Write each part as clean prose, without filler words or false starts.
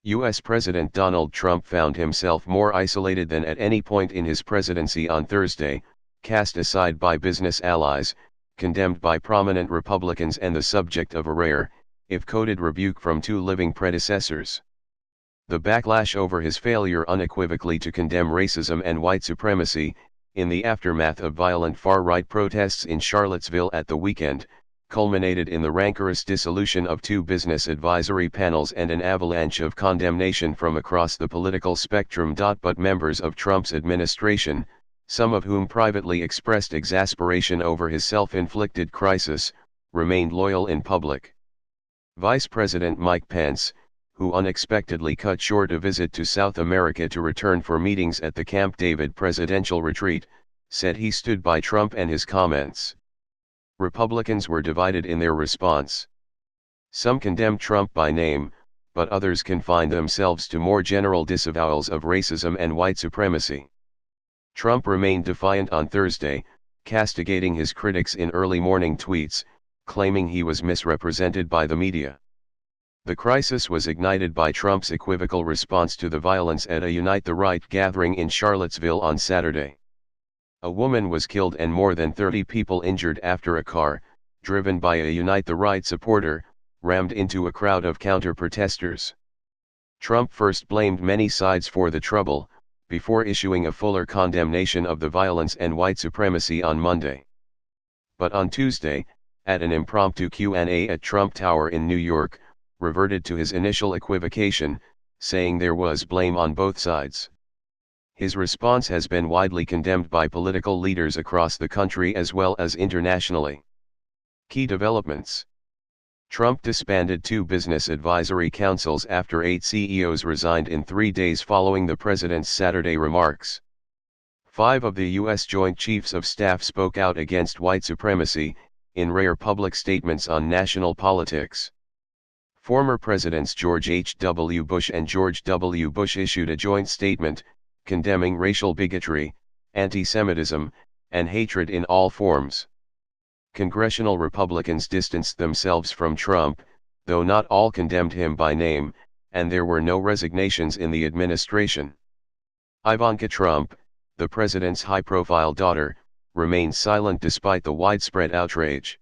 U.S. President Donald Trump found himself more isolated than at any point in his presidency on Thursday, cast aside by business allies, condemned by prominent Republicans and the subject of a rare, if coded rebuke from two living predecessors. The backlash over his failure unequivocally to condemn racism and white supremacy, in the aftermath of violent far-right protests in Charlottesville at the weekend, culminated in the rancorous dissolution of two business advisory panels and an avalanche of condemnation from across the political spectrum. But members of Trump's administration, some of whom privately expressed exasperation over his self-inflicted crisis, remained loyal in public. Vice President Mike Pence, who unexpectedly cut short a visit to South America to return for meetings at the Camp David presidential retreat, said he stood by Trump and his comments. Republicans were divided in their response. Some condemned Trump by name, but others confined themselves to more general disavowals of racism and white supremacy. Trump remained defiant on Thursday, castigating his critics in early morning tweets, claiming he was misrepresented by the media. The crisis was ignited by Trump's equivocal response to the violence at a Unite the Right gathering in Charlottesville on Saturday. A woman was killed and more than 30 people injured after a car, driven by a Unite the Right supporter, rammed into a crowd of counter-protesters. Trump first blamed many sides for the trouble, before issuing a fuller condemnation of the violence and white supremacy on Monday. But on Tuesday, at an impromptu Q&A at Trump Tower in New York, reverted to his initial equivocation, saying there was blame on both sides. His response has been widely condemned by political leaders across the country as well as internationally. Key developments: Trump disbanded two business advisory councils after 8 CEOs resigned in 3 days following the president's Saturday remarks. 5 of the U.S. Joint Chiefs of Staff spoke out against white supremacy, in rare public statements on national politics. Former Presidents George H.W. Bush and George W. Bush issued a joint statement, condemning racial bigotry, anti-Semitism, and hatred in all forms. Congressional Republicans distanced themselves from Trump, though not all condemned him by name, and there were no resignations in the administration. Ivanka Trump, the president's high-profile daughter, remained silent despite the widespread outrage.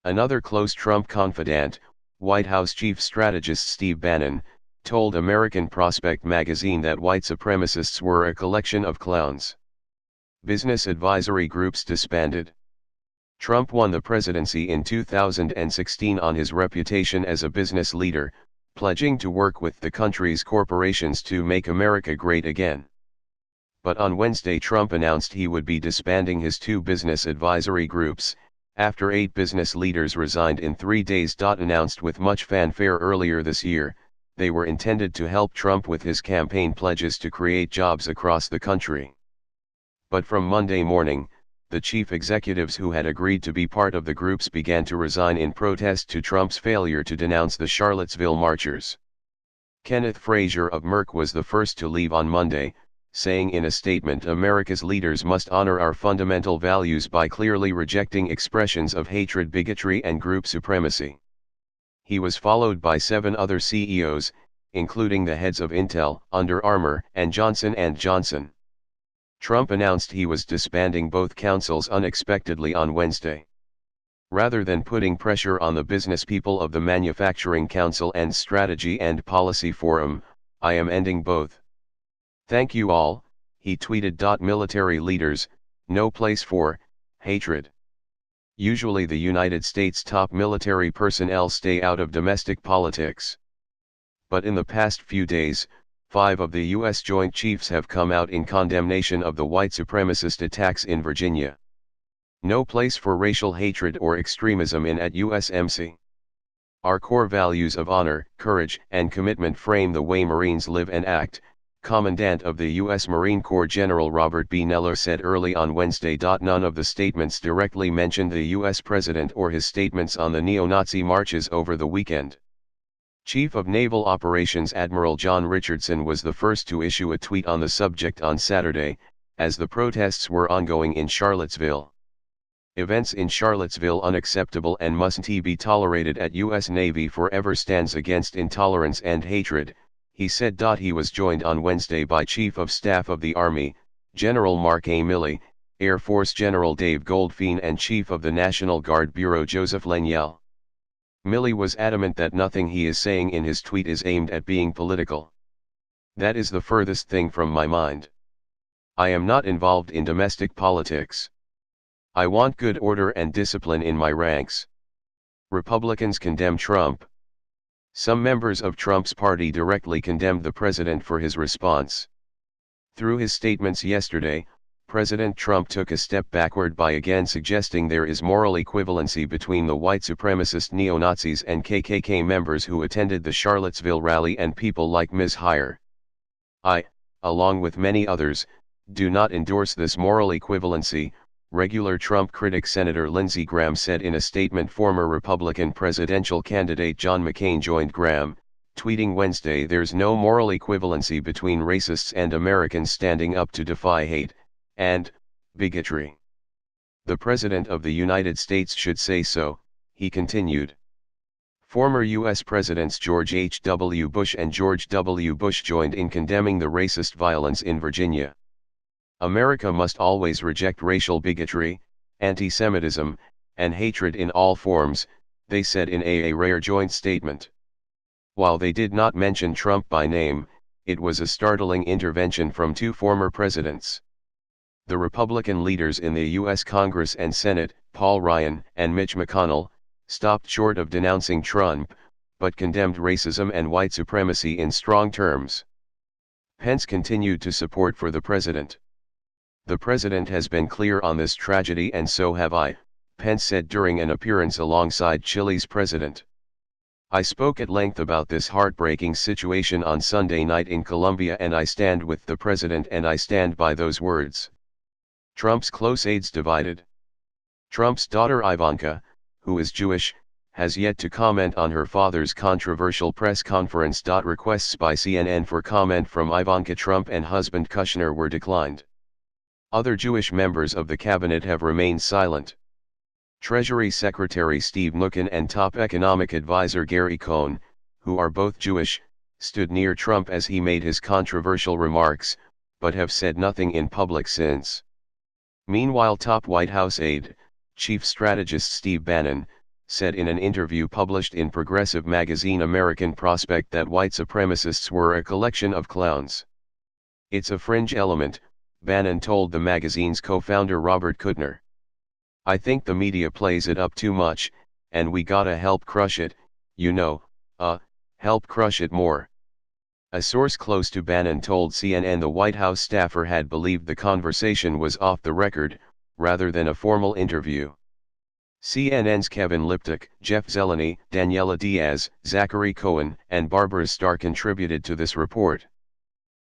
Another close Trump confidant, White House Chief Strategist Steve Bannon, told American Prospect magazine that white supremacists were a collection of clowns. Business advisory groups disbanded. Trump won the presidency in 2016 on his reputation as a business leader, pledging to work with the country's corporations to make America great again. But on Wednesday Trump announced he would be disbanding his 2 business advisory groups, after 8 business leaders resigned in 3 days. Announced with much fanfare earlier this year, they were intended to help Trump with his campaign pledges to create jobs across the country. But from Monday morning, the chief executives who had agreed to be part of the groups began to resign in protest to Trump's failure to denounce the Charlottesville marchers. Kenneth Frazier of Merck was the first to leave on Monday, saying in a statement, "America's leaders must honor our fundamental values by clearly rejecting expressions of hatred, bigotry and group supremacy." He was followed by 7 other CEOs, including the heads of Intel, Under Armour, and Johnson & Johnson. Trump announced he was disbanding both councils unexpectedly on Wednesday. Rather than putting pressure on the business people of the Manufacturing Council and Strategy and Policy Forum, "I am ending both. Thank you all," he tweeted. Military leaders, no place for hatred. Usually the United States' top military personnel stay out of domestic politics. But in the past few days, 5 of the U.S. Joint Chiefs have come out in condemnation of the white supremacist attacks in Virginia. No place for racial hatred or extremism at USMC. Our core values of honor, courage, and commitment frame the way Marines live and act, Commandant of the U.S. Marine Corps General Robert B. Neller said early on Wednesday. None of the statements directly mentioned the U.S. President or his statements on the neo-Nazi marches over the weekend. Chief of Naval Operations Admiral John Richardson was the first to issue a tweet on the subject on Saturday, as the protests were ongoing in Charlottesville. "Events in Charlottesville unacceptable and mustn't be tolerated at U.S. Navy forever stands against intolerance and hatred," he said. He was joined on Wednesday by Chief of Staff of the Army, General Mark A. Milley, Air Force General Dave Goldfein and Chief of the National Guard Bureau Joseph Lengyel. Milley was adamant that nothing he is saying in his tweet is aimed at being political. That is the furthest thing from my mind. I am not involved in domestic politics. I want good order and discipline in my ranks. Republicans condemn Trump. Some members of Trump's party directly condemned the president for his response. Through his statements yesterday, President Trump took a step backward by again suggesting there is moral equivalency between the white supremacist neo-Nazis and KKK members who attended the Charlottesville rally and people like Ms. Heyer. I, along with many others, do not endorse this moral equivalency, regular Trump critic Senator Lindsey Graham said in a statement. Former Republican presidential candidate John McCain joined Graham, tweeting Wednesday, "There's no moral equivalency between racists and Americans standing up to defy hate and bigotry. The President of the United States should say so," he continued. Former U.S. Presidents George H.W. Bush and George W. Bush joined in condemning the racist violence in Virginia. America must always reject racial bigotry, anti-Semitism, and hatred in all forms, they said in a rare joint statement. While they did not mention Trump by name, it was a startling intervention from two former presidents. The Republican leaders in the U.S. Congress and Senate, Paul Ryan and Mitch McConnell, stopped short of denouncing Trump, but condemned racism and white supremacy in strong terms. Pence continued to support for the president. "The president has been clear on this tragedy and so have I," Pence said during an appearance alongside Chile's president. "I spoke at length about this heartbreaking situation on Sunday night in Colombia and I stand with the president and I stand by those words." Trump's close aides divided. Trump's daughter Ivanka, who is Jewish, has yet to comment on her father's controversial press conference. Requests by CNN for comment from Ivanka Trump and husband Kushner were declined. Other Jewish members of the cabinet have remained silent. Treasury Secretary Steve Mnuchin and top economic advisor Gary Cohn, who are both Jewish, stood near Trump as he made his controversial remarks, but have said nothing in public since. Meanwhile, top White House aide, Chief Strategist Steve Bannon, said in an interview published in progressive magazine American Prospect that white supremacists were a collection of clowns. "It's a fringe element," Bannon told the magazine's co-founder Robert Kuttner. "I think the media plays it up too much, and we gotta help crush it, help crush it more." A source close to Bannon told CNN the White House staffer had believed the conversation was off the record, rather than a formal interview. CNN's Kevin Liptak, Jeff Zeleny, Daniela Diaz, Zachary Cohen, and Barbara Starr contributed to this report.